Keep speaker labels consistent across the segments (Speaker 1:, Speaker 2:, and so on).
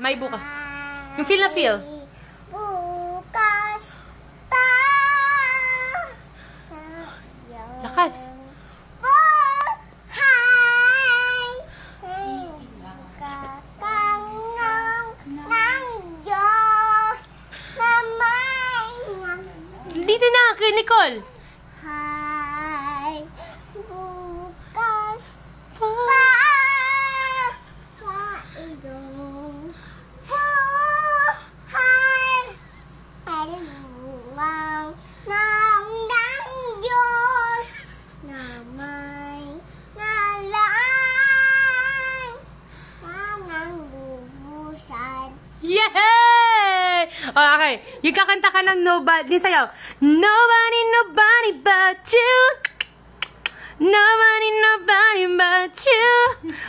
Speaker 1: May bukas. Yung feel na feel.
Speaker 2: Bukas pa.
Speaker 1: Lakas.
Speaker 2: Buhay. Kakanang ng Diyos na may
Speaker 1: Dito na, kay Nicole.
Speaker 2: hay. Bukas
Speaker 1: Pa.
Speaker 2: pa. Kailong buhay. Kalingang ng Diyos na may nalaan ng bubusan.
Speaker 1: Yay! Oh, okay. Yung kakanta ka ng nobody. Din sa'yo. Nobody, nobody but you. Nobody, nobody but you.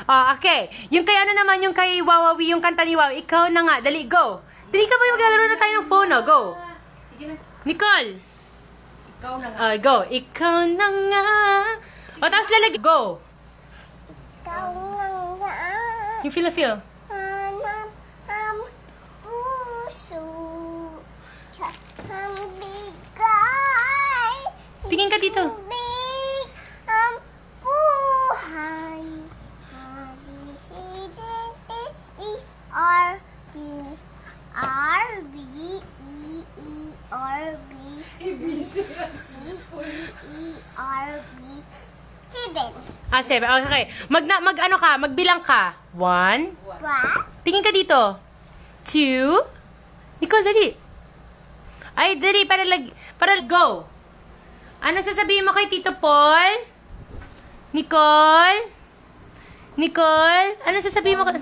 Speaker 1: Oh, okay. Yung kay ano naman, yung kay Wawawi, yung kanta ni Wawawi. Ikaw na nga. Dali, go. Dali ka ba yung maglalaro na tayo ng phone, oh? Go.
Speaker 3: Sige na.
Speaker 1: Nicole.
Speaker 3: Ikaw na nga.
Speaker 1: Go. Ikaw na nga. O, tapos lalagay. Go.
Speaker 2: Ikaw lang nga
Speaker 1: Yung feel na feel.
Speaker 2: hanap ang puso ang bigay
Speaker 1: Tingin ka dito.
Speaker 2: big ang buhay R-B R-B-E-E-R-B C-E-R-B 7
Speaker 1: 7. Okay. Ano ka? Magbilang ka. 1.
Speaker 2: What?
Speaker 1: Tingin ka dito. 2. Nicole, dali. Ay, dali. Para go. Ano sasabihin mo kay Tito Paul? Nicole? Nicole? Ano sasabihin mo kay...